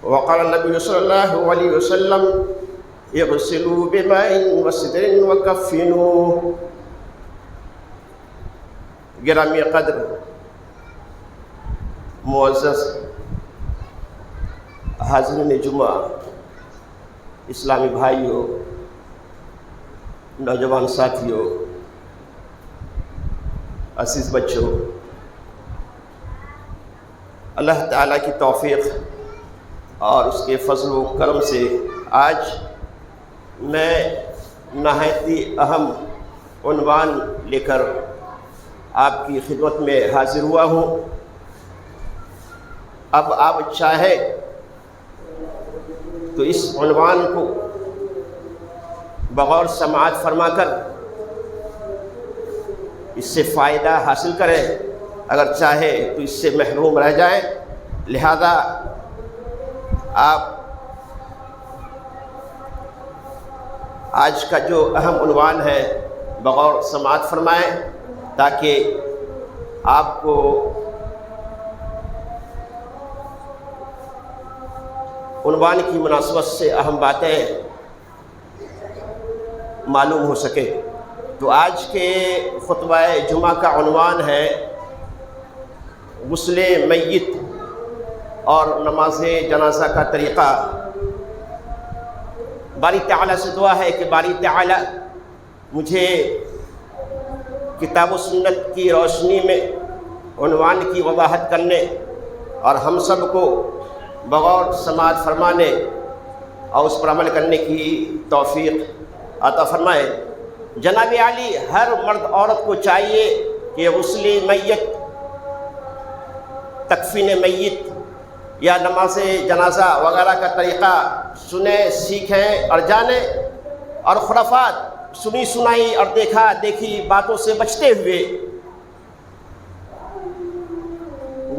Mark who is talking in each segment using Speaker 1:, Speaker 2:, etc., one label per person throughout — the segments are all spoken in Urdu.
Speaker 1: وقال النبي صلى الله عليه وسلم اغسلوا بماء وسدر وكفنوا. گرامی قدر معزز حاضرین جمعہ، اسلامی بھائیوں، نوجوان ساتھیوں، عزیز بچوں، اللہ تعالیٰ کی توفیق اور اس کے فضل و کرم سے آج میں نہایت ہی اہم عنوان لے کر آپ کی خدمت میں حاضر ہوا ہوں. اب آپ چاہے تو اس عنوان کو بغور سماعت فرما کر اس سے فائدہ حاصل کریں، اگر چاہے تو اس سے محروم رہ جائیں. لہذا آپ آج کا جو اہم عنوان ہے بغور سماعت فرمائیں تاکہ آپ کو عنوان کی مناسبت سے اہم باتیں معلوم ہو سکے. تو آج کے خطبہ جمعہ کا عنوان ہے غسل میت اور نماز جنازہ کا طریقہ. باری تعالیٰ سے دعا ہے کہ باری تعالیٰ مجھے کتاب و سنت کی روشنی میں عنوان کی وضاحت کرنے اور ہم سب کو بغور سماعت فرمانے اور اس پر عمل کرنے کی توفیق عطا فرمائے. جناب عالی، ہر مرد عورت کو چاہیے کہ غسل میت، تکفین میت یا نماز جنازہ وغیرہ کا طریقہ سنیں، سیکھیں اور جانیں، اور خرافات، سنی سنائی اور دیکھا دیکھی باتوں سے بچتے ہوئے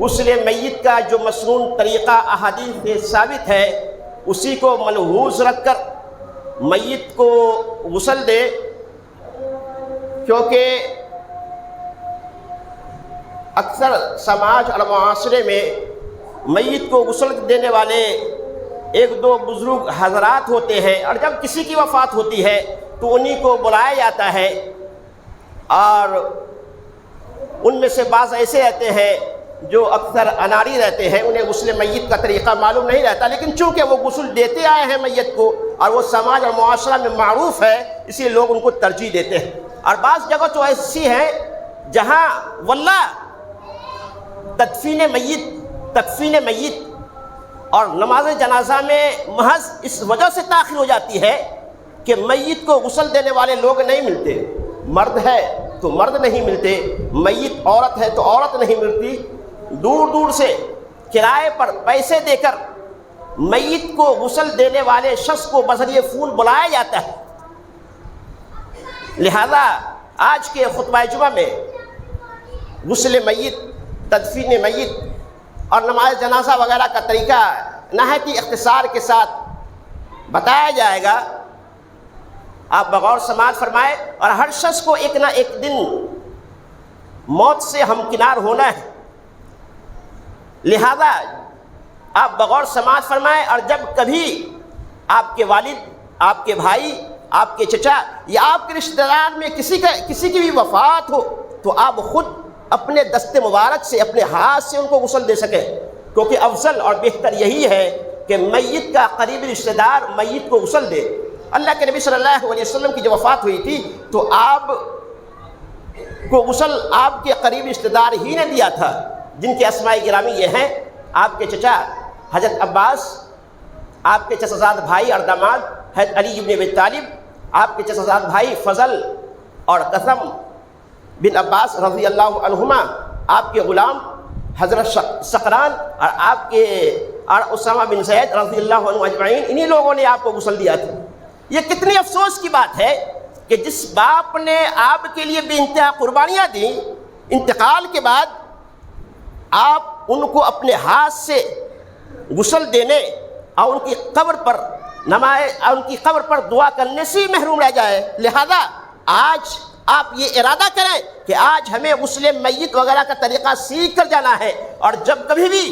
Speaker 1: غسل میت کا جو مسنون طریقہ احادیث سے ثابت ہے اسی کو ملحوظ رکھ کر میت کو غسل دے. کیونکہ اکثر سماج اور معاشرے میں میت کو غسل دینے والے ایک دو بزرگ حضرات ہوتے ہیں، اور جب کسی کی وفات ہوتی ہے تو انہی کو بلایا جاتا ہے، اور ان میں سے بعض ایسے رہتے ہیں جو اکثر اناری رہتے ہیں، انہیں غسل میت کا طریقہ معلوم نہیں رہتا، لیکن چونکہ وہ غسل دیتے آئے ہیں میت کو اور وہ سماج اور معاشرہ میں معروف ہے، اسی لیے لوگ ان کو ترجیح دیتے ہیں. اور بعض جگہ تو ایسی ہیں جہاں واللہ تکفین میت اور نماز جنازہ میں محض اس وجہ سے تاخیر ہو جاتی ہے کہ میت کو غسل دینے والے لوگ نہیں ملتے. مرد ہے تو مرد نہیں ملتے، میت عورت ہے تو عورت نہیں ملتی. دور دور سے کرائے پر پیسے دے کر میت کو غسل دینے والے شخص کو بذریعہ فون بلایا جاتا ہے. لہذا آج کے خطبہ جمعہ میں غسل میت، تدفین میت اور نماز جنازہ وغیرہ کا طریقہ نہایت ہی اختصار کے ساتھ بتایا جائے گا. آپ بغور سماعت فرمائے. اور ہر شخص کو ایک نہ ایک دن موت سے ہمکنار ہونا ہے، لہذا آپ بغور سماعت فرمائیں. اور جب کبھی آپ کے والد، آپ کے بھائی، آپ کے چچا یا آپ کے رشتہ دار میں کسی کی بھی وفات ہو تو آپ خود اپنے دست مبارک سے، اپنے ہاتھ سے ان کو غسل دے سکیں، کیونکہ افضل اور بہتر یہی ہے کہ میت کا قریبی رشتہ دار میت کو غسل دے. اللہ کے نبی صلی اللہ علیہ وسلم کی جو وفات ہوئی تھی تو آپ کو غسل آپ کے قریبی رشتہ دار ہی نے دیا تھا، جن کے اسماء گرامی یہ ہیں: آپ کے چچا حضرت عباس، آپ کے چچازاد بھائی اور داماد حضرت علی بن ابی طالب، آپ کے چچازاد بھائی فضل اور قسم بن عباس رضی اللہ عنہما، آپ کے غلام حضرت سقران اور آپ کے اسامہ بن زید رضی اللہ عنہ اجمعین، انہی لوگوں نے آپ کو غسل دیا تھا. یہ کتنی افسوس کی بات ہے کہ جس باپ نے آپ کے لیے بے انتہا قربانیاں دیں، انتقال کے بعد آپ ان کو اپنے ہاتھ سے غسل دینے اور ان کی قبر پر دعا کرنے سے محروم رہ جائے. لہذا آج آپ یہ ارادہ کریں کہ آج ہمیں غسل میت وغیرہ کا طریقہ سیکھ کر جانا ہے، اور جب کبھی بھی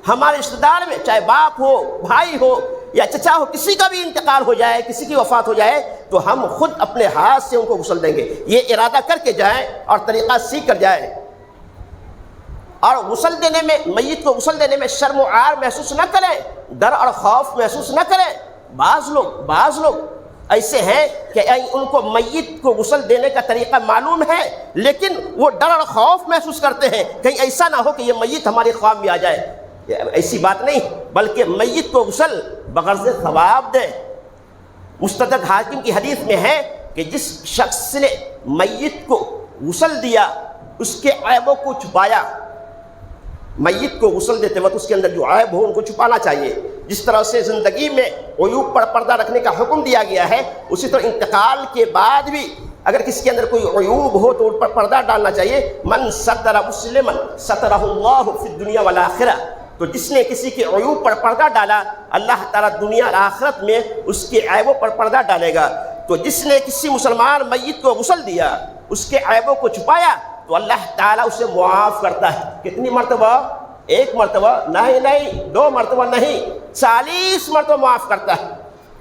Speaker 1: ہمارے رشتہ دار میں چاہے باپ ہو، بھائی ہو یا چچا ہو، کسی کا بھی انتقال ہو جائے، کسی کی وفات ہو جائے تو ہم خود اپنے ہاتھ سے ان کو غسل دیں گے. یہ ارادہ کر کے جائیں اور طریقہ سیکھ کر جائیں. اور غسل دینے میں، میت کو غسل دینے میں شرم و عار محسوس نہ کریں، ڈر اور خوف محسوس نہ کریں. بعض لوگ ایسے ہیں کہ ان کو میت کو غسل دینے کا طریقہ معلوم ہے لیکن وہ ڈر اور خوف محسوس کرتے ہیں کہیں ایسا نہ ہو کہ یہ میت ہمارے خواب میں آ جائے. ایسی بات نہیں، بلکہ میت کو غسل بغرض ثواب دے. مستدرک حاکم کی حدیث میں ہے کہ جس شخص نے میت کو غسل دیا، اس کے عیبوں کو چھپایا. میت کو غسل دیتے وقت اس کے اندر جو عیب ہو ان کو چھپانا چاہیے. جس طرح سے زندگی میں عیوب پر پردہ رکھنے کا حکم دیا گیا ہے، اسی طرح انتقال کے بعد بھی اگر کسی کے اندر کوئی عیوب ہو تو ان پر پردہ ڈالنا چاہیے. من ستر مسلما سترہ اللہ فی الدنیا والآخرہ. تو جس نے کسی کے عیوب پر پردہ ڈالا، اللہ تعالیٰ دنیا اور آخرت میں اس کے عیبوں پر پردہ ڈالے گا. تو جس نے کسی مسلمان میت کو غسل دیا، اس کے عیبوں کو چھپایا، تو اللہ تعالیٰ اسے معاف کرتا ہے. کتنی مرتبہ؟ ایک مرتبہ نہیں، 2 مرتبہ نہیں، 40 مرتبہ معاف کرتا ہے.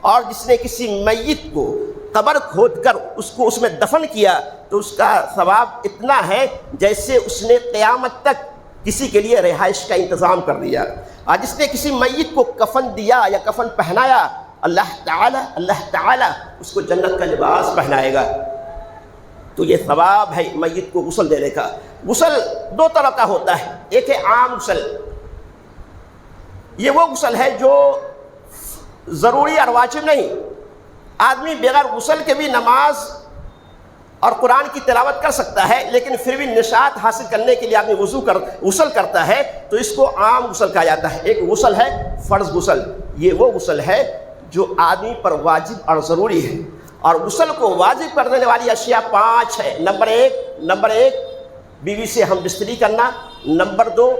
Speaker 1: اور جس نے کسی میت کو قبر کھود کر اس کو اس میں دفن کیا تو اس کا ثواب اتنا ہے جیسے اس نے قیامت تک کسی کے لیے رہائش کا انتظام کر دیا. اور جس نے کسی میت کو کفن دیا یا کفن پہنایا، اللہ تعالیٰ اس کو جنت کا لباس پہنائے گا. تو یہ ثواب ہے میت کو غسل دینے کا. غسل 2 طرح کا ہوتا ہے. ایک ہے عام غسل. یہ وہ غسل ہے جو ضروری اور واجب نہیں. آدمی بغیر غسل کے بھی نماز اور قرآن کی تلاوت کر سکتا ہے، لیکن پھر بھی نشاط حاصل کرنے کے لیے آدمی غسل کرتا ہے تو اس کو عام غسل کہا جاتا ہے. ایک غسل ہے فرض غسل. یہ وہ غسل ہے جو آدمی پر واجب اور ضروری ہے. اور غسل کو واجب کر دینے والی اشیاء 5 ہے. نمبر ایک بیوی سے ہم بستری کرنا. نمبر 2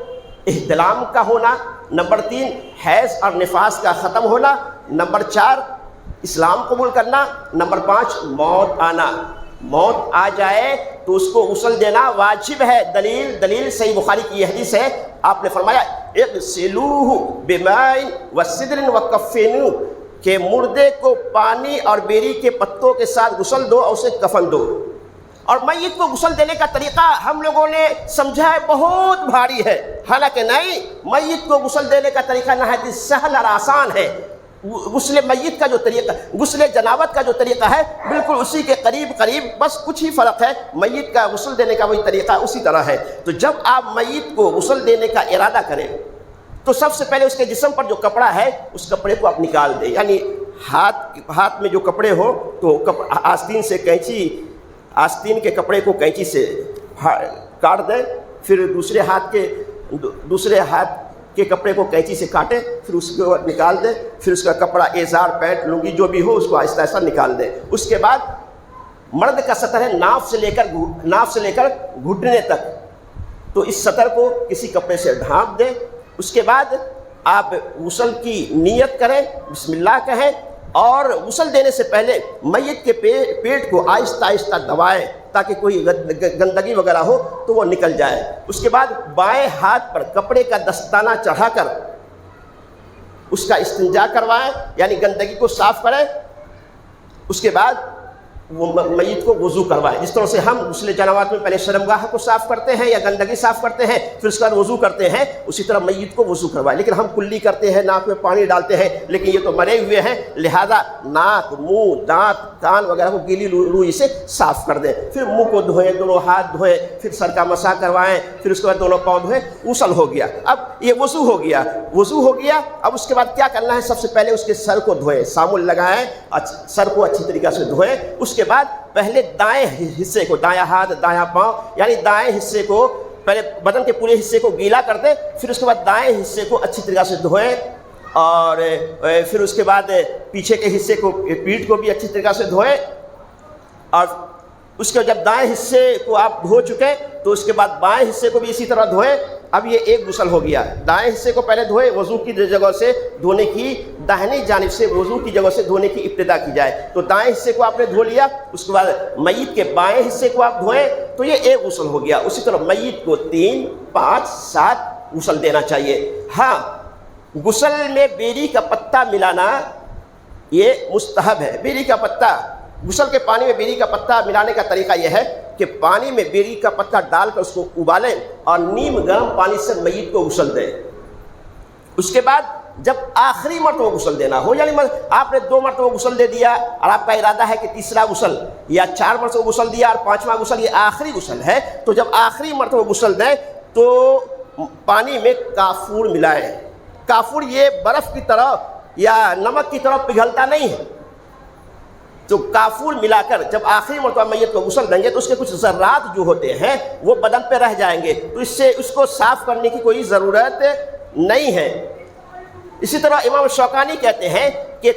Speaker 1: احتلام کا ہونا. نمبر 3 حیض اور نفاس کا ختم ہونا. نمبر 4 اسلام قبول کرنا. نمبر 5 موت آنا. موت آ جائے تو اس کو غسل دینا واجب ہے. دلیل صحیح بخاری کی یہ حدیث ہے. آپ نے فرمایا اغسلوہ بماء وسدر وکفنوہ، کہ مردے کو پانی اور بیری کے پتوں کے ساتھ غسل دو اور اسے کفن دو. اور میت کو غسل دینے کا طریقہ ہم لوگوں نے سمجھا ہے بہت بھاری ہے، حالانکہ نہیں. میت کو غسل دینے کا طریقہ نہایت سہل اور آسان ہے. غسل میت کا جو طریقہ، غسل جنابت کا جو طریقہ ہے، بالکل اسی کے قریب، بس کچھ ہی فرق ہے. میت کا غسل دینے کا وہی طریقہ اسی طرح ہے. تو جب آپ میت کو غسل دینے کا ارادہ کریں تو سب سے پہلے اس کے جسم پر جو کپڑا ہے اس کپڑے کو آپ نکال دیں. یعنی ہاتھ میں جو کپڑے ہو تو آستین کے کپڑے کو کینچی سے کاٹ دیں. پھر دوسرے ہاتھ کے کپڑے کو کینچی سے کاٹیں، پھر اس کو نکال دیں. پھر اس کا کپڑا ایزار، پینٹ، لنگی جو بھی ہو اس کو آہستہ آہستہ نکال دیں. اس کے بعد مرد کا سطر ہے ناف سے لے کر گھٹنے تک، تو اس سطر کو کسی کپڑے سے ڈھانپ دیں. اس کے بعد آپ غسل کی نیت کریں، بسم اللہ کہیں، اور غسل دینے سے پہلے میت کے پیٹ کو آہستہ آہستہ دبائیں تاکہ کوئی گندگی وغیرہ ہو تو وہ نکل جائے. اس کے بعد بائیں ہاتھ پر کپڑے کا دستانہ چڑھا کر اس کا استنجا کروائیں، یعنی گندگی کو صاف کریں. اس کے بعد وہ میت کو وضو کروائیں. جس طرح سے ہم غسل جنابت میں پہلے شرمگاہ کو صاف کرتے ہیں یا گندگی صاف کرتے ہیں، پھر اس کے بعد وضو کرتے ہیں، اسی طرح میت کو وضو کروائیں. لیکن ہم کلی کرتے ہیں، ناک میں پانی ڈالتے ہیں، لیکن یہ تو مرے ہوئے ہیں، لہذا ناک، منہ، دانت، کان وغیرہ کو گیلی روئی سے صاف کر دیں. پھر منہ کو دھوئیں، دونوں ہاتھ دھوئیں، پھر سر کا مسح کروائیں، پھر اس کے بعد دونوں پاؤں دھوئیں. غسل ہو گیا. اب یہ وضو ہو گیا. اب اس کے بعد کیا کرنا ہے؟ سب سے پہلے اس کے سر کو دھوئیں، صابن لگائیں، سر کو اچھی طریقے سے دھوئیں. اس کے بعد پہلے دائیں حصے کو، دایاں ہاتھ دایاں پاؤں، یعنی دائیں حصے کو، پہلے بدن کے پورے حصے کو گیلا کر دیں. پھر اس کے بعد دائیں حصے کو اچھی طریقے سے دھوئیں، اور پھر اس کے بعد پیچھے کے حصے کو، پیٹھ کو بھی اچھی طریقے سے دھوئیں. اور اس کے جب دائیں حصے کو آپ دھو چکے تو اس کے بعد بائیں حصے کو بھی اسی طرح دھوئیں. اب یہ ایک غسل ہو گیا. دائیں حصے کو پہلے دھوئے، وضو کی جگہ سے دھونے کی، داہنی جانب سے وضو کی جگہ سے دھونے کی ابتدا کی جائے. تو دائیں حصے کو آپ نے دھو لیا. اس کے بعد میت کے بائیں حصے کو آپ دھوئیں، تو یہ ایک غسل ہو گیا. اسی طرح میت کو 3، 5، 7 غسل دینا چاہیے۔ ہاں، غسل میں بیری کا پتا ملانا یہ مستحب ہے۔ بیری کا پتا، غسل کے پانی میں بیری کا پتا ملانے کا طریقہ یہ ہے کہ پانی میں بیری کا پتا ڈال کر اس کو ابالیں اور نیم گرم پانی سے میت کو غسل دیں۔ اس کے بعد جب آخری مرتبہ غسل دینا ہو، یعنی آپ نے 2 مرتبہ غسل دے دیا اور آپ کا ارادہ ہے کہ تیسرا غسل، یا 4 مرتبہ غسل دیا اور 5واں غسل یہ آخری غسل ہے، تو جب آخری مرتبہ غسل دیں تو پانی میں کافور ملائیں۔ کافور یہ برف کی طرح یا نمک کی طرح پگھلتا نہیں ہے، تو کافور ملا کر جب آخری مرتبہ میت کو غسل دیں گے تو اس کے کچھ ذرات جو ہوتے ہیں وہ بدن پہ رہ جائیں گے، تو اس سے اس کو صاف کرنے کی کوئی ضرورت نہیں ہے۔ اسی طرح امام شوکانی کہتے ہیں کہ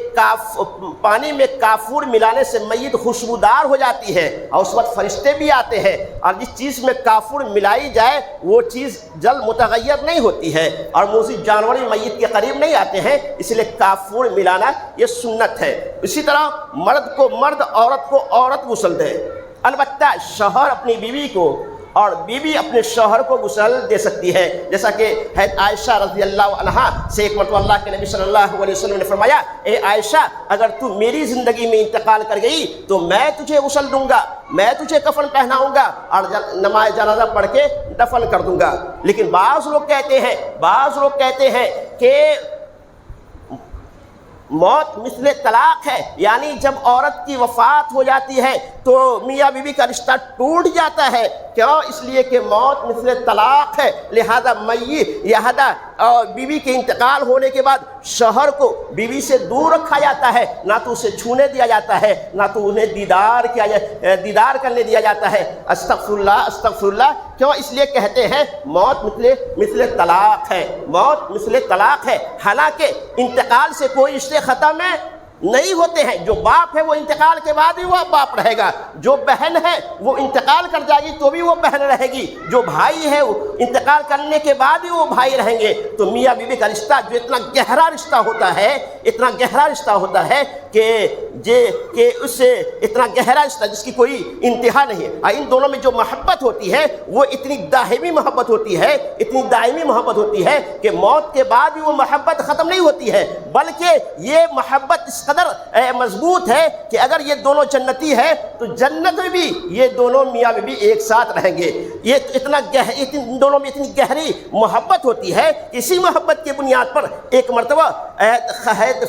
Speaker 1: پانی میں کافور ملانے سے میت خوشبودار ہو جاتی ہے اور اس وقت فرشتے بھی آتے ہیں، اور جس چیز میں کافور ملائی جائے وہ چیز جلد متغیر نہیں ہوتی ہے اور موذی جانور میت کے قریب نہیں آتے ہیں، اس لیے کافور ملانا یہ سنت ہے۔ اسی طرح مرد کو مرد، عورت کو عورت غسل دے۔ البتہ شوہر اپنی بیوی کو اور بیوی اپنے شوہر کو غسل دے سکتی ہے، جیسا کہ حضرت عائشہ رضی اللہ عنہا سے ایک مرتبہ اللہ کے نبی صلی اللہ علیہ وسلم نے فرمایا، اے عائشہ اگر تو میری زندگی میں انتقال کر گئی تو میں تجھے غسل دوں گا، میں تجھے کفن پہناؤں گا اور نماز جنازہ پڑھ کے دفن کر دوں گا۔ لیکن بعض لوگ کہتے ہیں کہ موت مثل طلاق ہے، یعنی جب عورت کی وفات ہو جاتی ہے تو میاں بیوی کا رشتہ ٹوٹ جاتا ہے۔ کیوں؟ اس لیے کہ موت مثل طلاق ہے، لہذا بیوی کے انتقال ہونے کے بعد شوہر کو بیوی سے دور رکھا جاتا ہے، نہ تو اسے چھونے دیا جاتا ہے، نہ تو انہیں دیدار کرنے دیا جاتا ہے۔ استغفر اللہ۔ کیوں؟ اس لیے کہتے ہیں موت مثل طلاق ہے، موت مثل طلاق ہے، حالانکہ انتقال سے کوئی رشتے ختم نہیں ہوتے ہیں۔ جو باپ ہے وہ انتقال کے بعد بھی وہ باپ رہے گا، جو بہن ہے وہ انتقال کر جائے گی تو بھی وہ بہن رہے گی، جو بھائی ہے وہ انتقال کرنے کے بعد بھی وہ بھائی رہیں گے۔ تو میاں بیوی کا رشتہ جو اتنا گہرا رشتہ ہوتا ہے کہ اس سے اتنا گہرا رشتہ جس کی کوئی انتہا نہیں ہے، اور ان دونوں میں جو محبت ہوتی ہے وہ اتنی دائمی محبت ہوتی ہے کہ موت کے بعد بھی وہ محبت ختم نہیں ہوتی ہے، بلکہ یہ محبت اس قدر مضبوط ہے کہ اگر یہ دونوں جنتی ہے تو جنت میں بھی یہ دونوں میاں بیوی ایک ساتھ رہیں گے۔ یہ ان دونوں میں اتنی گہری محبت ہوتی ہے کہ اسی محبت کی بنیاد پر ایک مرتبہ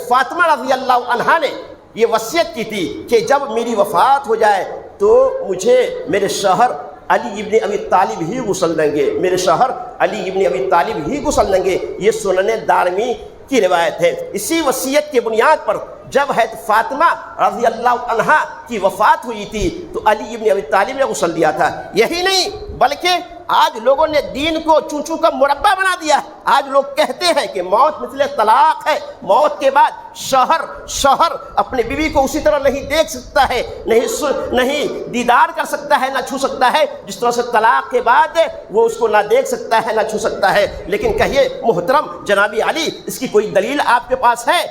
Speaker 1: فاطمہ رضی اللہ عنہا نے یہ وصیت کی تھی کہ جب میری وفات ہو جائے تو مجھے میرے شوہر علی ابن ابی طالب ہی غسل دیں گے، میرے شوہر علی ابن ابی طالب ہی غسل دیں گے۔ یہ سنن دارمی کی روایت ہے۔ اسی وصیت کے بنیاد پر جب حضرت فاطمہ رضی اللہ عنہا کی وفات ہوئی تھی تو علی ابن ابی طالب نے غسل دیا تھا۔ یہی نہیں بلکہ آج لوگوں نے دین کو چونچوں کا مربع بنا دیا۔ آج لوگ کہتے ہیں کہ موت مثل طلاق ہے، موت کے بعد شوہر اپنی بیوی کو اسی طرح نہیں دیکھ سکتا ہے، نہیں دیدار کر سکتا ہے، نہ چھو سکتا ہے جس طرح سے طلاق کے بعد وہ اس کو نہ دیکھ سکتا ہے نہ چھو سکتا ہے۔ لیکن کہیے محترم جناب علی، اس کی کوئی دلیل آپ کے پاس ہے؟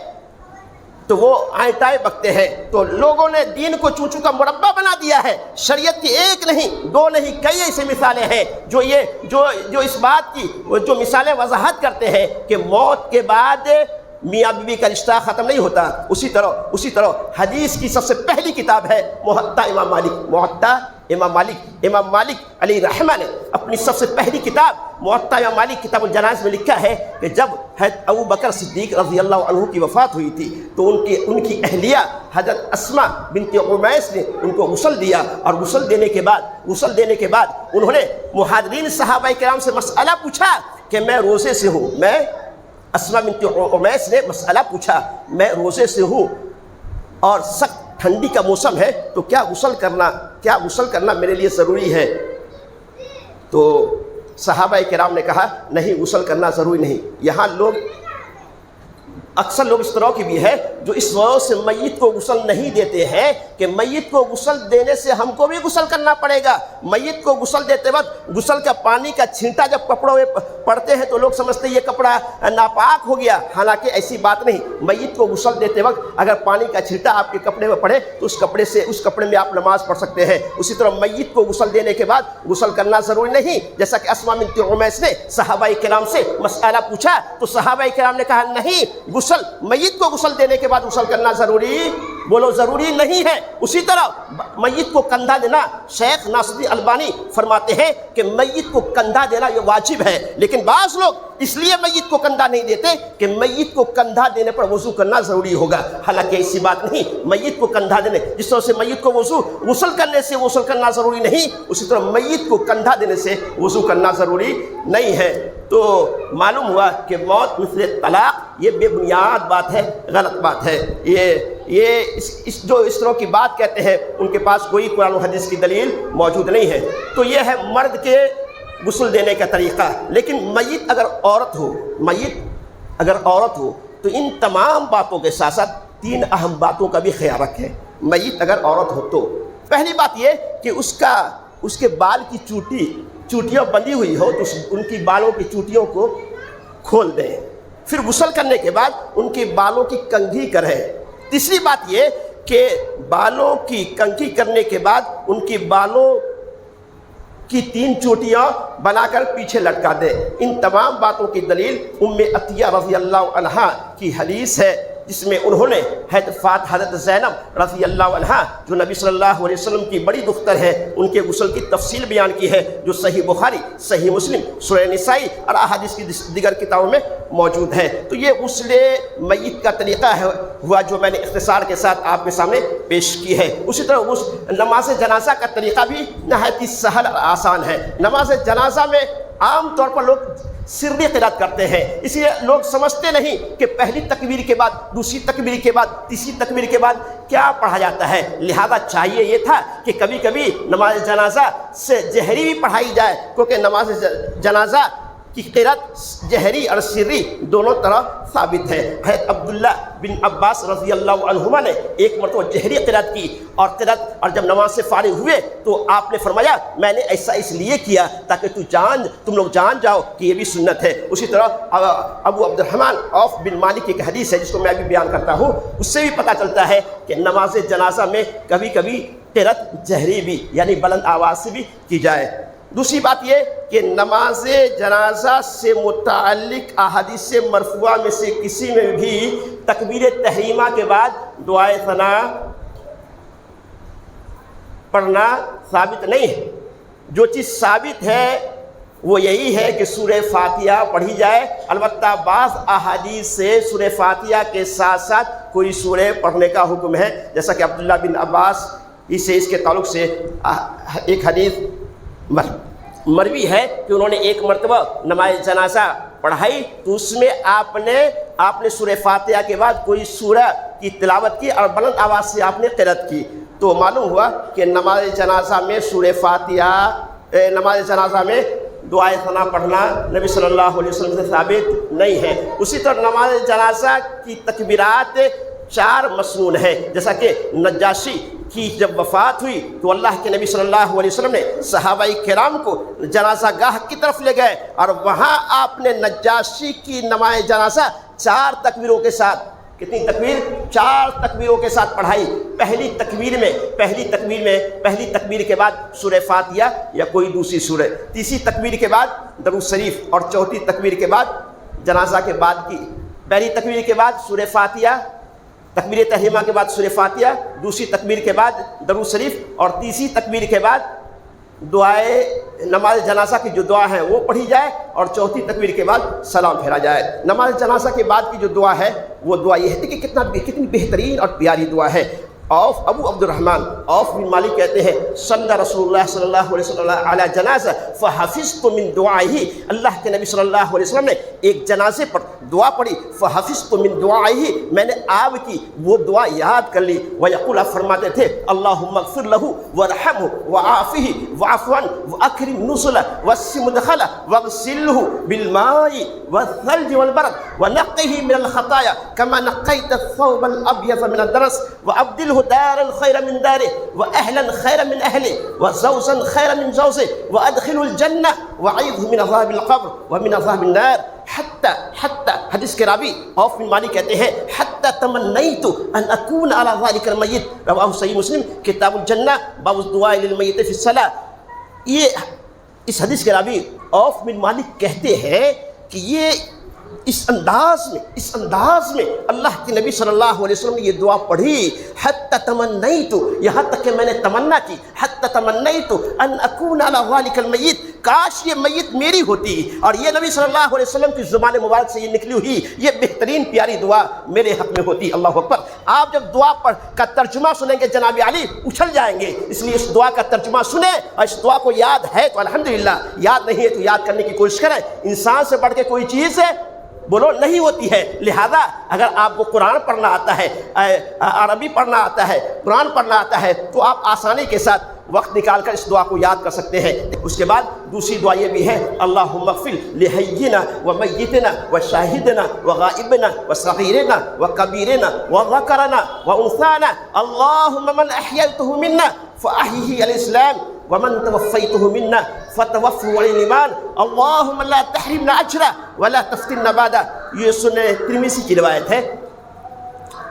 Speaker 1: تو وہ آئیں بکتے ہیں۔ تو لوگوں نے دین کو چونچوں کا مربع بنا دیا ہے۔ شریعت کی ایک نہیں، 2 نہیں، کئی ایسی مثالیں ہیں جو اس بات کی جو مثالیں وضاحت کرتے ہیں کہ موت کے بعد میاں بیوی کا رشتہ ختم نہیں ہوتا۔ اسی طرح حدیث کی سب سے پہلی کتاب ہے موطا امام مالک علیہ رحمہ نے اپنی سب سے پہلی کتاب موطا امام مالک کتاب الجنائز میں لکھا ہے کہ جب حضرت ابو بکر صدیق رضی اللہ عنہ کی وفات ہوئی تھی تو ان کی اہلیہ حضرت اسماء بنت عمیس نے ان کو غسل دیا، اور غسل دینے کے بعد انہوں نے مہاجرین صحابہ کرام سے مسئلہ پوچھا کہ میں روزے سے ہوں، اسماء بنت عمیس نے مسئلہ پوچھا، میں روزے سے ہوں اور سخت ٹھنڈی کا موسم ہے تو کیا غسل کرنا میرے لیے ضروری ہے؟ تو صحابہ کرام نے کہا نہیں، غسل کرنا ضروری نہیں۔ یہاں لوگ اکثر لوگ اس طرح کی بھی ہے جو اس وجہ سے میت کو غسل نہیں دیتے ہیں کہ میت کو غسل دینے سے ہم کو بھی غسل کرنا پڑے گا. میت کو غسل دیتے وقت غسل کا پانی کا چھینٹا جب کپڑوں میں پڑتے ہیں تو لوگ سمجھتے ہیں یہ کپڑا ناپاک ہو گیا، حالانکہ ایسی بات نہیں. میت کو غسل دیتے وقت اگر پانی کا چھینٹا آپ کے کپڑے میں پڑے تو اس کپڑے میں آپ نماز پڑھ سکتے ہیں. اسی طرح میت کو غسل دینے کے بعد غسل کرنا ضروری نہیں. جیسا کہ اسماء بنت عمیس نے صحابہ کرام سے مسئلہ پوچھا تو صحابہ کرام نے کہا نہیں، میت کو غسل دینے کے بعد غسل کرنا ضروری نہیں ہے. اسی طرح میت کو کندھا دینا، شیخ ناصرالدین البانی فرماتے ہیں کہ میت کو کندھا دینا یہ واجب ہے، لیکن بعض لوگ اس لیے میت کو کندھا نہیں دیتے کہ میت کو کندھا دینے پر وضو کرنا ضروری ہوگا، حالانکہ ایسی بات نہیں. میت کو کندھا دینے جس طرح سے میت کو غسل کرنے سے غسل کرنا ضروری نہیں، اسی طرح میت کو کندھا دینے سے وضو کرنا ضروری نہیں ہے. تو معلوم ہوا کہ موت مثل طلاق یہ بے بنیاد بات ہے، غلط بات ہے. یہ اس طرح کی بات کہتے ہیں ان کے پاس کوئی قرآن و حدیث کی دلیل موجود نہیں ہے. تو یہ ہے مرد کے غسل دینے کا طریقہ. لیکن میت اگر عورت ہو تو ان تمام باتوں کے ساتھ ساتھ 3 اہم باتوں کا بھی خیال رکھیں. میت اگر عورت ہو تو پہلی بات یہ کہ اس کے بال کی چوٹیاں بندھی ہوئی ہو تو ان کی بالوں کی چوٹیوں کو کھول دیں. پھر غسل کرنے کے بعد ان کے بالوں کی کنگھی کریں. تیسری بات یہ کہ بالوں کی کنگھی کرنے کے بعد ان کی بالوں کی 3 چوٹیاں بنا کر پیچھے لٹکا دیں. ان تمام باتوں کی دلیل ام عطیہ رضی اللہ عنہا کی حدیث ہے جس میں انہوں نے حضرت زینب رضی اللہ عنہا جو نبی صلی اللہ علیہ وسلم کی بڑی دختر ہے ان کے غسل کی تفصیل بیان کی ہے، جو صحیح بخاری، صحیح مسلم، سورہ نسائی اور احادیث کی دیگر کتابوں میں موجود ہے. تو یہ غسل میت کا طریقہ ہوا جو میں نے اختصار کے ساتھ آپ کے سامنے پیش کی ہے. اسی طرح نماز جنازہ کا طریقہ بھی نہایت ہی سہل اور آسان ہے. نماز جنازہ میں عام طور پر لوگ سری قرات کرتے ہیں، اس لیے لوگ سمجھتے نہیں کہ پہلی تکبیر کے بعد، دوسری تکبیر کے بعد، تیسری تکبیر کے بعد کیا پڑھا جاتا ہے. لہذا چاہیے یہ تھا کہ کبھی کبھی نماز جنازہ سے جہری بھی پڑھائی جائے، کیونکہ نماز جنازہ کی قرات جہری اور سری دونوں طرح ثابت ہے. حضرت عبداللہ بن عباس رضی اللہ عنہما نے ایک مرتبہ جہری قرات کی اور جب نماز سے فارغ ہوئے تو آپ نے فرمایا میں نے ایسا اس لیے کیا تاکہ تم لوگ جان جاؤ کہ یہ بھی سنت ہے. اسی طرح ابو عبد الرحمن عوف بن مالک کی ایک حدیث ہے جس کو میں بھی بیان کرتا ہوں، اس سے بھی پتہ چلتا ہے کہ نماز جنازہ میں کبھی کبھی قرات جہری بھی یعنی بلند آواز سے بھی کی جائے. دوسری بات یہ کہ نماز جنازہ سے متعلق احادیث مرفوعہ میں سے کسی میں بھی تکبیر تحریمہ کے بعد دعائے ثنا پڑھنا ثابت نہیں ہے. جو چیز ثابت ہے وہ یہی ہے کہ سورہ فاتحہ پڑھی جائے. البتہ بعض احادیث سے سورہ فاتحہ کے ساتھ ساتھ کوئی سورہ پڑھنے کا حکم ہے، جیسا کہ عبداللہ بن عباس اس کے تعلق سے ایک حدیث مروی ہے کہ انہوں نے ایک مرتبہ نماز جنازہ پڑھائی تو اس میں آپ نے سورہ فاتحہ کے بعد کوئی سورہ کی تلاوت کی اور بلند آواز سے آپ نے قرات کی. تو معلوم ہوا کہ نماز جنازہ میں سورہ فاتحہ، نماز جنازہ میں دعائے ثنا پڑھنا نبی صلی اللہ علیہ وسلم سے ثابت نہیں ہے. اسی طرح نماز جنازہ کی تکبیرات 4 مسنون ہیں، جیسا کہ نجاشی کی جب وفات ہوئی تو اللہ کے نبی صلی اللہ علیہ وسلم نے صحابہ کرام کو جنازہ گاہ کی طرف لے گئے اور وہاں آپ نے نجاشی کی نماز جنازہ 4 تکبیروں کے ساتھ، کتنی تکبیر؟ 4 تکبیروں کے ساتھ پڑھائی. پہلی تکبیر کے بعد سورہ فاتحہ یا کوئی دوسری سورہ، تیسری تکبیر کے بعد درود شریف اور چوتھی تکبیر کے بعد جنازہ کے بعد کی پہلی تکبیر کے بعد سورہ فاتحہ، تکبیر تحریمہ کے بعد سورہ فاتحہ، دوسری تکبیر کے بعد درود شریف اور تیسری تکبیر کے بعد دعائے نماز جنازہ کی جو دعا ہے وہ پڑھی جائے اور چوتھی تکبیر کے بعد سلام پھیرا جائے. نماز جنازہ کے بعد کی جو دعا ہے وہ دعا یہ ہے کہ کتنی بہترین اور پیاری دعا ہے. اوف ابو عبد الرحمن اوف بن مالک کہتے ہیں صلی رسول اللہ صلی اللہ علیہ وسلم علی جنازہ فحفظت من دعائہ، اللہ کے نبی صلی اللہ علیہ وسلم نے ایک جنازے پر دعا پڑھی، فحفظت من دعائہ، میں نے آپ کی وہ دعا یاد کر لی، ویقول، آپ فرماتے تھے اللہم اغفر لہ وارحمہ وعافہ واعف عنہ واکرم نزلہ وسع مدخلہ واغسلہ بالماء والثلج والبرد ونقہ من الخطایا کما نقیت الثوب الابیض من الدرس وابدلہ دارا خیر من دارہ واہلا خیر من اہلہ وزوجا خیر من زوجہ وادخلہ الجنہ وعیذہ من عذاب القبر ومن عذاب النار حتی حدیث کے راوی اوف بن مالک کہتے ہیں حتی تمنیت ان اکون علی ذالک المیت، رواہ صحیح مسلم کتاب الجنہ باب الدعاء للمیت فی الصلاۃ۔ یہ اس حدیث کے راوی اوف بن مالک کہتے ہیں کہ یہ اس انداز میں اللہ کے نبی صلی اللہ علیہ وسلم نے یہ دعا پڑھی، حتی تمنیت، یہاں تک کہ میں نے تمنا کی، حتی تمنیت ان اکون علی ذالک المیت، کاش یہ میت میری ہوتی، اور یہ نبی صلی اللہ علیہ وسلم کی زبان مبارک سے یہ نکلی ہوئی یہ بہترین پیاری دعا میرے حق میں ہوتی۔ اللہ اکبر۔ آپ جب دعا کا ترجمہ سنیں گے جناب علی اچھل جائیں گے، اس لیے اس دعا کا ترجمہ سنیں، اور اس دعا کو یاد ہے تو الحمدللہ، یاد نہیں ہے تو یاد کرنے کی کوشش کریں۔ انسان سے بڑھ کے کوئی چیز ہے بولو نہیں ہوتی ہے، لہذا اگر آپ کو قرآن پڑھنا آتا ہے، عربی پڑھنا آتا ہے، قرآن پڑھنا آتا ہے، تو آپ آسانی کے ساتھ وقت نکال کر اس دعا کو یاد کر سکتے ہیں۔ اس کے بعد دوسری دعا یہ بھی ہے اللہم اغفر لحینا ومیتنا وشاہدنا وغائبنا وصغیرنا وکبیرنا وذکرنا وانثانا اللہم من احییتہ منا فاحیہ علی الاسلام ومن توفیتہ منا فتوفہ علی الایمان اللہم لا تحرمنا اجرہ ولا تفتنا بعدہ۔ یہ سنن ترمذی کی روایت ہے،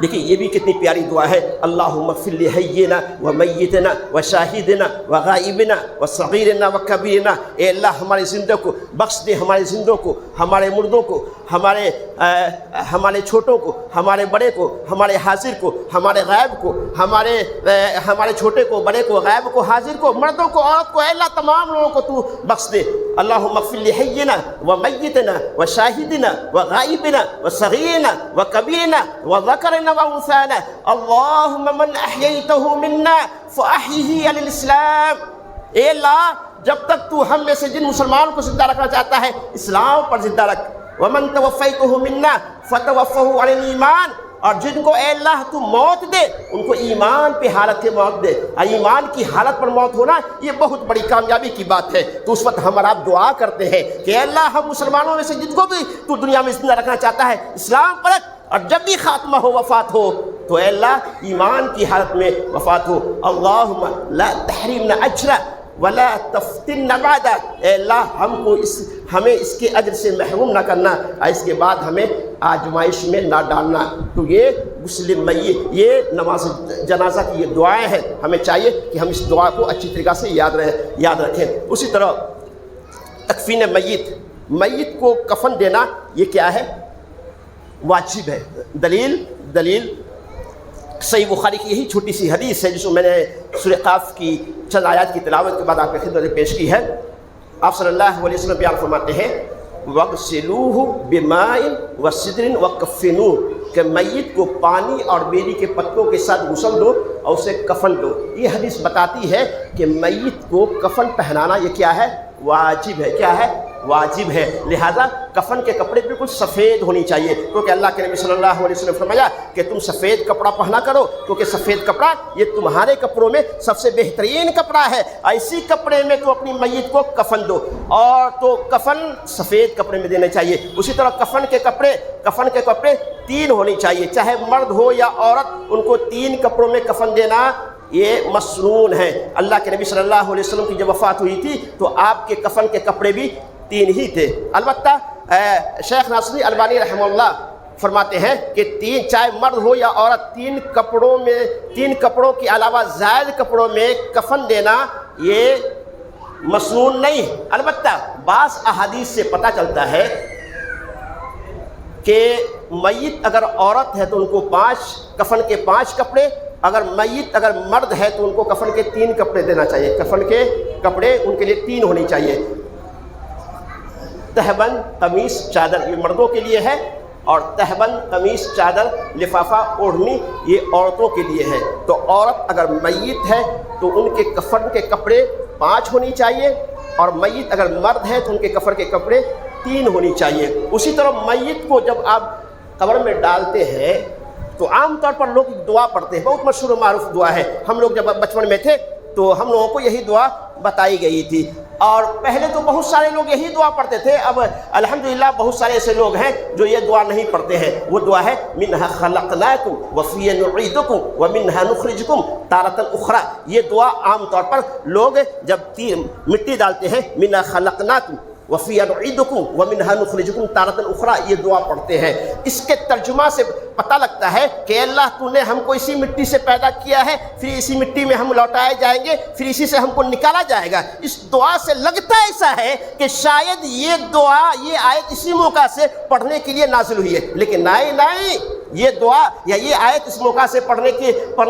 Speaker 1: دیکھیں یہ بھی کتنی پیاری دعا ہے، اللہم اغفر لحینا ومیتنا وشاہدنا وغائبنا وصغیرنا وکبیرنا، اے اللہ ہمارے زندوں کو بخش دے، ہمارے زندوں کو، ہمارے مردوں کو، ہمارے چھوٹوں کو، ہمارے بڑے کو، ہمارے حاضر کو، ہمارے غائب کو، ہمارے چھوٹے کو، بڑے کو، غائب کو، حاضر کو، مردوں کو، عورت کو، اے اللہ تمام لوگوں کو تو بخش دے۔ اللہم اغفر لحینا ومیتنا وشاہدنا وغائبنا وصغیرنا وکبیرنا وذکرنا وانثانا اللہم من احییتہ منا فاحیہ علی الاسلام، اے اللہ جب تک تو ہم میں سے جن مسلمانوں کو زندہ رکھنا چاہتا ہے اسلام پر زندہ رکھ، ومن توفیتہ منا فتوفہ علی الایمان، اور جن کو اے اللہ تو موت دے ان کو ایمان پہ حالت کے موت دے، ایمان کی حالت پر موت ہونا یہ بہت بڑی کامیابی کی بات ہے۔ تو اس وقت ہم اور آپ دعا کرتے ہیں کہ اے اللہ ہم مسلمانوں میں سے جن کو بھی تو دنیا میں زندہ رکھنا چاہتا ہے اسلام پر رکھ، اور جب بھی خاتمہ ہو، وفات ہو، تو اے اللہ ایمان کی حالت میں وفات ہو۔ اللہم لا تحرمنا اجرہ ولا تفتنا بعدہ، اے اللہ ہمیں اس کے اجر سے محروم نہ کرنا، اور اس کے بعد ہمیں آزمائش میں نہ ڈالنا۔ تو یہ مسلم میت، یہ نماز جنازہ کی یہ دعائیں ہیں، ہمیں چاہیے کہ ہم اس دعا کو اچھی طریقہ سے یاد رکھیں۔ اسی طرح تکفین میت کو کفن دینا یہ کیا ہے؟ واجب ہے۔ دلیل صحیح بخاری کی یہی چھوٹی سی حدیث ہے جس کو میں نے سورہ قاف کی چند آیات کی تلاوت کے بعد آپ کی خدمت میں پیش کی ہے۔ آپ صلی اللہ علیہ وسلم بیان فرماتے ہیں وَغْسِلُوهُ بِمَاءٍ وَسِدْرٍ وَكَفِّنُوهُ، کہ میت کو پانی اور بیری کے پتوں کے ساتھ غسل دو اور اسے کفن دو۔ یہ حدیث بتاتی ہے کہ میت کو کفن پہنانا یہ کیا ہے؟ واجب ہے۔ کیا ہے؟ واجب ہے۔ لہذا کفن کے کپڑے بالکل سفید ہونی چاہیے، کیونکہ اللہ کے نبی صلی اللہ علیہ وسلم نے فرمایا کہ تم سفید کپڑا پہنا کرو، کیونکہ سفید کپڑا یہ تمہارے کپڑوں میں سب سے بہترین کپڑا ہے، ایسی کپڑے میں تو اپنی میت کو کفن دو، اور تو کفن سفید کپڑے میں دینے چاہیے۔ اسی طرح کفن کے کپڑے 3 ہونے چاہیے، چاہے مرد ہو یا عورت، ان کو 3 کپڑوں میں کفن دینا یہ مسنون ہے۔ اللہ کے نبی صلی اللہ علیہ وسلم کی جب وفات ہوئی تھی تو آپ کے کفن کے کپڑے بھی 3 ہی تھے۔ البتہ شیخ ناصری البانی رحمہ اللہ فرماتے ہیں کہ 3 چاہے مرد ہو یا عورت 3 کپڑوں کے علاوہ زائد کپڑوں میں کفن دینا یہ مسنون نہیں۔ البتہ بعض احادیث سے پتہ چلتا ہے کہ میت اگر عورت ہے تو ان کو کفن کے 5 کپڑے، اگر مرد ہے تو ان کو کفن کے 3 کپڑے دینا چاہیے۔ کفن کے کپڑے ان کے لیے 3 ہونے چاہیے، تہبند، قمیص، چادر یہ مردوں کے لیے ہے، اور تہبند قمیص چادر لفافہ اوڑھنی یہ عورتوں کے لیے ہے۔ تو عورت اگر میت ہے تو ان کے کفن کے کپڑے 5 ہونی چاہیے، اور میت اگر مرد ہے تو ان کے کفن کے کپڑے 3 ہونی چاہیے۔ اسی طرح میت کو جب آپ قبر میں ڈالتے ہیں تو عام طور پر لوگ دعا پڑھتے ہیں، بہت مشہور و معروف دعا ہے۔ ہم لوگ جب بچپن میں تھے تو ہم لوگوں کو یہی دعا بتائی گئی تھی، اور پہلے تو بہت سارے لوگ یہی دعا پڑھتے تھے۔ اب الحمدللہ بہت سارے ایسے لوگ ہیں جو یہ دعا نہیں پڑھتے ہیں۔ وہ دعا ہے منہا خلقناکم وفیہا نعیدکم ومنہا نخرجکم تارۃ اخری۔ یہ دعا عام طور پر لوگ جب مٹی ڈالتے ہیں منہا خلقناکم وفیہا نعیدکم ومنہا نخرجکم تارۃ اخری یہ دعا پڑھتے ہیں۔ اس کے ترجمہ سے پتہ لگتا ہے کہ اللہ تو نے ہم کو اسی مٹی سے پیدا کیا ہے، پھر اسی مٹی میں ہم لوٹائے جائیں گے، پھر اسی سے ہم کو نکالا جائے گا۔ اس دعا سے لگتا ایسا ہے کہ شاید یہ دعا، یہ آیت اسی موقع سے پڑھنے کے لیے نازل ہوئی ہے، لیکن نہیں، یہ دعا یا یہ آیت اس موقع سے پڑھنے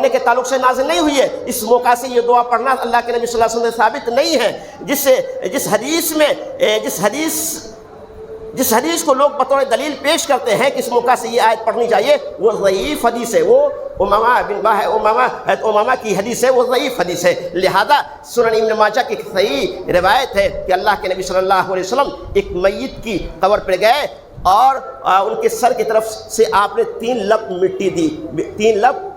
Speaker 1: کے تعلق سے نازل نہیں ہوئی ہے۔ اس موقع سے یہ دعا پڑھنا اللہ کے نبی صلی اللہ علیہ وسلم سے ثابت نہیں ہے۔ جس حدیث کو لوگ بطور دلیل پیش کرتے ہیں کہ اس موقع سے یہ آیت پڑھنی چاہیے، وہ ضعیف حدیث ہے، وہ امامہ کی حدیث ہے، وہ ضعیف حدیث ہے۔ لہذا سنن ابن ماجہ کی صحیح روایت ہے کہ اللہ کے نبی صلی اللہ علیہ وسلم ایک میت کی قبر پر گئے اور ان کے سر کی طرف سے آپ نے 3 لپ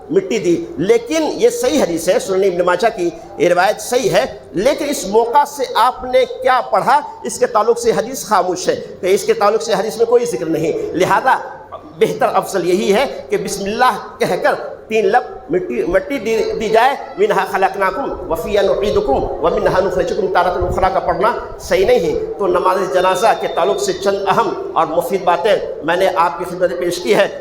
Speaker 1: مٹی دی، لیکن یہ صحیح حدیث ہے، سنن ابن ماجہ کی یہ روایت صحیح ہے، لیکن اس موقع سے آپ نے کیا پڑھا اس کے تعلق سے حدیث خاموش ہے، کہ اس کے تعلق سے حدیث میں کوئی ذکر نہیں۔ لہذا بہتر افضل یہی ہے کہ بسم اللہ کہہ کر 3 لپ مٹی دی جائے، منہا خلقناکم وفیہا نعیدکم ومنہا نخرجکم تارۃ اخری کا پڑھنا صحیح نہیں ہے۔ تو نماز جنازہ کے تعلق سے چند اہم اور مفید باتیں میں نے آپ کی خدمت میں پیش کی ہے۔